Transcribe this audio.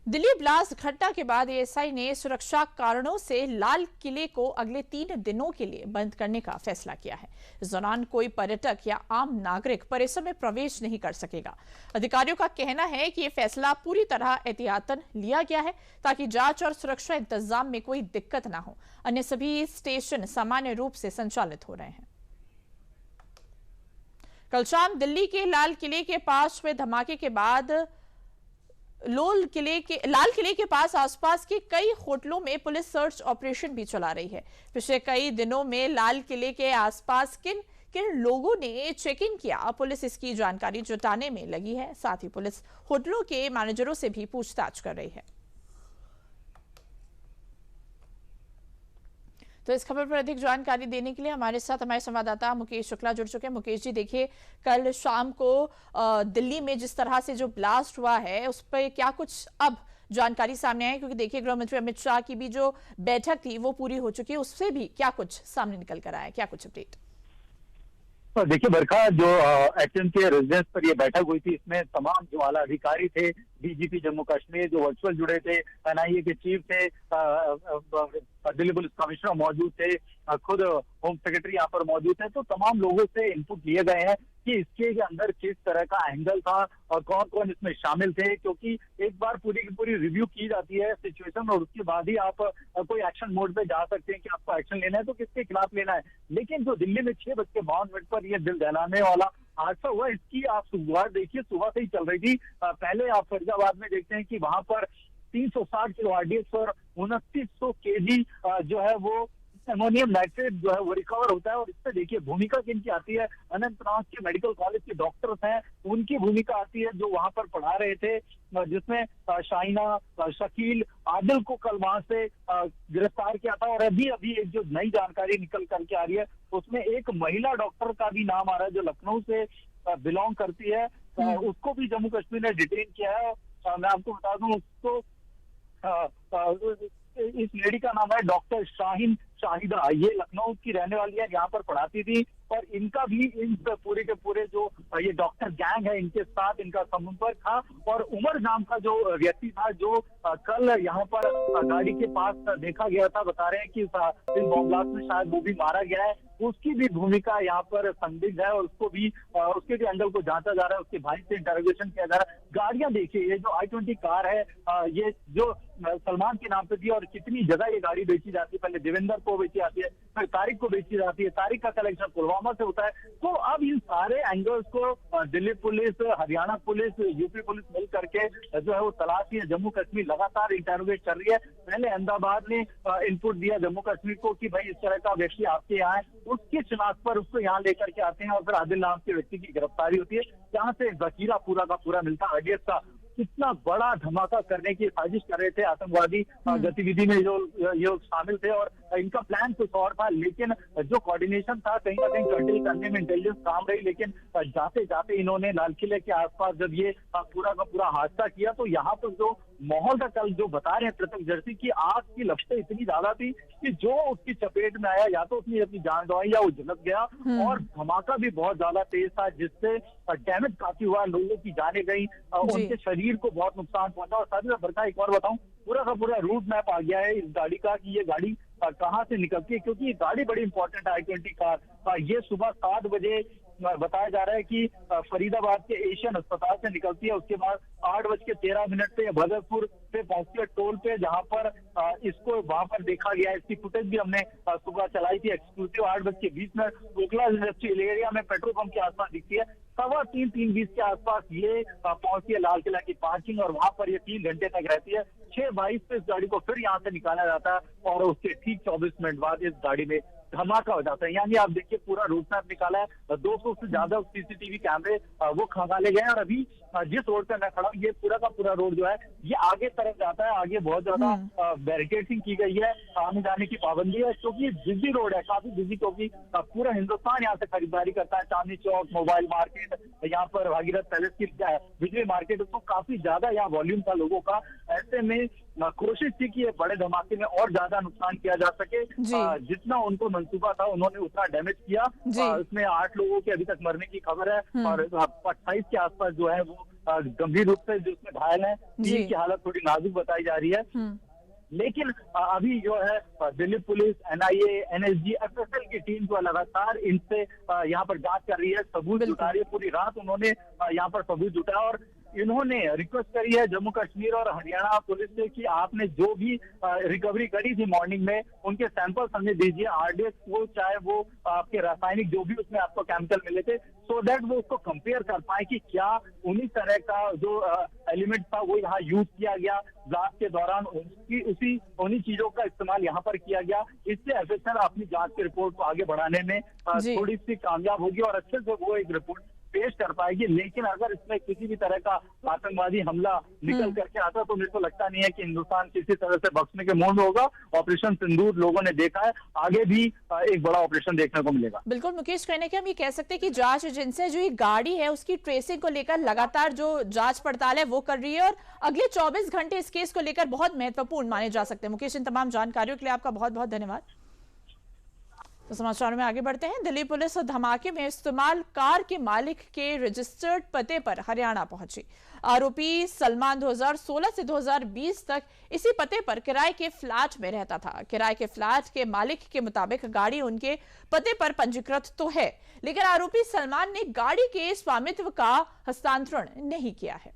Delhi blast घटना के बाद एएसआई ने सुरक्षा कारणों से लाल किले को अगले 3 दिनों के लिए बंद करने का फैसला किया है। इस दौरान कोई पर्यटक या आम नागरिक परिसर में प्रवेश नहीं कर सकेगा। अधिकारियों का कहना है कि यह फैसला पूरी तरह एहतियातन लिया गया है ताकि जांच और सुरक्षा इंतजाम में कोई दिक्कत ना हो। अन्य सभी स्टेशन सामान्य रूप से संचालित हो रहे हैं। कल शाम दिल्ली के लाल किले के पास हुए धमाके के बाद लाल किले के पास आसपास के कई होटलों में पुलिस सर्च ऑपरेशन भी चला रही है। पिछले कई दिनों में लाल किले के आसपास किन किन लोगों ने चेक इन किया, पुलिस इसकी जानकारी जुटाने में लगी है। साथ ही पुलिस होटलों के मैनेजरों से भी पूछताछ कर रही है। तो इस खबर पर अधिक जानकारी देने के लिए हमारे साथ हमारे संवाददाता मुकेश शुक्ला जुड़ चुके हैं। मुकेश जी, देखिए कल शाम को दिल्ली में जिस तरह से जो ब्लास्ट हुआ है उस पर क्या कुछ अब जानकारी सामने आई, क्योंकि देखिए गृह मंत्री अमित शाह की भी जो बैठक थी वो पूरी हो चुकी है, उससे भी क्या कुछ सामने निकल कर आया, क्या कुछ अपडेट? देखिए बरखा, जो एचएम के रेजिडेंस पर ये बैठक हुई थी, इसमें तमाम जो आला अधिकारी थे, डीजीपी जम्मू कश्मीर जो वर्चुअल जुड़े थे, एनआईए के चीफ थे, दिल्ली पुलिस कमिश्नर मौजूद थे, खुद होम सेक्रेटरी यहाँ पर मौजूद थे। तो तमाम लोगों से इनपुट लिए गए हैं कि इसके अंदर किस तरह का एंगल था और कौन कौन इसमें शामिल थे, क्योंकि एक बार पूरी की पूरी रिव्यू की जाती है सिचुएशन और उसके बाद ही आप कोई एक्शन मोड पे जा सकते हैं कि आपको एक्शन लेना है तो किसके खिलाफ लेना है। लेकिन जो दिल्ली में 6:52 पर यह दिल दहलाने वाला हादसा हुआ, इसकी आप शुरुआत देखिए सुबह से ही चल रही थी। पहले आप फरीदाबाद में देखते हैं कि वहां पर 360 किलो आरडीएक्स और 2900 केजी जो है वो एमोनियम नाइट्रेट जो है वो रिकवर होता है। और इससे देखिए भूमिका किनकी आती है, अनंतनाग के मेडिकल कॉलेज के डॉक्टर्स हैं, उनकी भूमिका आती है जो वहां पर पढ़ा रहे थे, जिसमें शाइना, शकील, आदिल को कल वहां से गिरफ्तार किया था। और अभी अभी एक जो नई जानकारी निकल करके आ रही है उसमें एक महिला डॉक्टर का भी नाम आ रहा है जो लखनऊ से बिलोंग करती है, उसको भी जम्मू कश्मीर ने डिटेन किया है। मैं आपको बता दूं, उसको इस लेडी का नाम है डॉक्टर शाहिदा, ये लखनऊ की रहने वाली है, यहाँ पर पढ़ाती थी। और इनका भी इन पूरे के पूरे जो ये डॉक्टर गैंग है इनके साथ इनका संपर्क था। और उमर नाम का जो व्यक्ति था जो कल यहाँ पर गाड़ी के पास देखा गया था, बता रहे हैं कि इस बॉम्ब ब्लास्ट में शायद वो भी मारा गया है, उसकी भी भूमिका यहाँ पर संदिग्ध है और उसको भी उसके भी एंगल को जांचा जा रहा है, उसके भाई से इंटरोगेशन किया जा रहा है। गाड़ियां देखिए, ये जो i20 कार है ये जो सलमान के नाम पे थी और कितनी जगह ये गाड़ी बेची जाती है, पहले देवेंद्र को बेची जाती है, फिर तारिक को बेची जाती है, तारिक का कलेक्शन पुलवामा से होता है। तो अब इन सारे एंगल्स को Delhi police, Haryana police, UP police मिल करके जो है वो तलाशी है। जम्मू कश्मीर लगातार इंटरोगेट कर रही है। पहले अहमदाबाद ने इनपुट दिया जम्मू कश्मीर को कि भाई इस तरह का व्यक्ति आपके यहाँ है, उसकी शिनाख्त पर उसको यहाँ लेकर के आते हैं और फिर आदिल नाम के व्यक्ति की गिरफ्तारी होती है, जहाँ से जखीरा पूरा का पूरा मिलता है आरडीएक्स का। कितना बड़ा धमाका करने की साजिश कर रहे थे आतंकवादी, गतिविधि में जो ये शामिल थे और इनका प्लान कुछ और था, लेकिन जो कोऑर्डिनेशन था कहीं ना कहीं कर्टेल करने में इंटेलिजेंस काम रही। लेकिन जाते जाते इन्होंने लाल किले के आसपास जब ये पूरा का पूरा हादसा किया तो यहाँ पर जो माहौल था, कल जो बता रहे हैं प्रत्यक्षदर्शी की, आग की लपटें इतनी ज्यादा थी कि जो उसकी चपेट में आया या तो उसने अपनी जान गंवाई या वो झुलस गया। और धमाका भी बहुत ज्यादा तेज था जिससे डैमेज काफी हुआ, लोगों की जाने गई, उनके शरीर को बहुत नुकसान पहुंचा। और साथ ही बरका एक और बताऊं, पूरा का पूरा रूट मैप आ गया है इस गाड़ी का कि ये गाड़ी कहाँ से निकलती है, क्योंकि ये गाड़ी बड़ी इंपॉर्टेंट है i20 कार। ये सुबह 7 बजे बताया जा रहा है कि फरीदाबाद के एशियन अस्पताल से निकलती है, उसके बाद 8:13 पे भगतपुर पे पहुंचती है टोल पे, जहां पर इसको वहां पर देखा गया है। इसकी फुटेज भी हमने सुबह चलाई थी एक्सक्लूसिव। 8:20 ओखला इंडस्ट्रियल एरिया में पेट्रोल पंप के आसपास दिखती है। 3:20 के आसपास ये पहुंचती है लाल किला की पार्किंग और वहां पर ये 3 घंटे तक रहती है। 6:22 पे इस गाड़ी को फिर यहाँ से निकाला जाता है और उसके ठीक 24 मिनट बाद इस गाड़ी में धमाका हो जाता है। यानी आप देखिए पूरा रूट मैप निकाला है, 200 से ज्यादा सीसीटीवी कैमरे वो खंगाले गए हैं। और अभी जिस रोड पे मैं खड़ा हूँ ये पूरा का पूरा रोड जो है ये आगे तरफ जाता है, आगे बहुत ज्यादा बैरिकेडिंग की गई है, आने जाने की पाबंदी है, क्योंकि बिजी रोड है, काफी बिजी, क्योंकि पूरा हिंदुस्तान यहाँ से खरीदारी करता है। चांदनी चौक, मोबाइल मार्केट, यहाँ पर भागीरथ पैलेस की बिजली मार्केट, तो काफी ज्यादा यहाँ वॉल्यूम था लोगों का। ऐसे में कोशिश थी कि ये बड़े धमाके में और ज्यादा नुकसान किया जा सके, जितना उनको मंसूबा था उन्होंने उतना डैमेज किया। इसमें 8 लोगों के अभी तक मरने की खबर है और 28 के आसपास जो है वो गंभीर रूप से जो उसमें घायल है, जी। 3 की हालत थोड़ी नाजुक बताई जा रही है। लेकिन अभी जो है Delhi police, NIA, NSG, FSL की टीम जो है लगातार इनसे यहाँ पर जांच कर रही है, सबूत जुटा रही है। पूरी रात उन्होंने यहाँ पर सबूत जुटाया और इन्होंने रिक्वेस्ट करी है जम्मू कश्मीर और हरियाणा पुलिस से कि आपने जो भी रिकवरी करी थी मॉर्निंग में, उनके सैंपल्स हमें दीजिए, आरडीएक्स को, चाहे वो आपके रासायनिक जो भी उसमें आपको केमिकल मिले थे, सो दैट वो उसको कंपेयर कर पाए कि क्या उन्हीं तरह का जो एलिमेंट था वो यहाँ यूज किया गया ब्लास्ट के दौरान, उन्हीं चीजों का इस्तेमाल यहाँ पर किया गया। इससे एफएसएल अपनी जांच की रिपोर्ट को आगे बढ़ाने में थोड़ी सी कामयाब होगी और अच्छे से वो एक रिपोर्ट पेश कर पाएगी। लेकिन अगर इसमें किसी भी तरह का आतंकवादी हमला निकल करके आता तो मेरे को लगता नहीं है कि हिंदुस्तान किसी तरह से बख्शने के मूड में होगा। ऑपरेशन सिंदूर लोगों ने देखा है, आगे भी एक बड़ा ऑपरेशन देखने को मिलेगा। बिल्कुल मुकेश, कहने के हम ये कह सकते हैं कि जांच एजेंसी जो ये गाड़ी है उसकी ट्रेसिंग को लेकर लगातार जो जांच पड़ताल है वो कर रही है और अगले 24 घंटे इस केस को लेकर बहुत महत्वपूर्ण माने जा सकते हैं। मुकेश, इन तमाम जानकारियों के लिए आपका बहुत बहुत धन्यवाद। तो समाचारों में आगे बढ़ते हैं। दिल्ली पुलिस धमाके में इस्तेमाल कार के मालिक के रजिस्टर्ड पते पर हरियाणा पहुंची। आरोपी सलमान 2016 से 2020 तक इसी पते पर किराए के फ्लैट में रहता था। किराए के फ्लैट के मालिक के मुताबिक गाड़ी उनके पते पर पंजीकृत तो है, लेकिन आरोपी सलमान ने गाड़ी के स्वामित्व का हस्तांतरण नहीं किया है।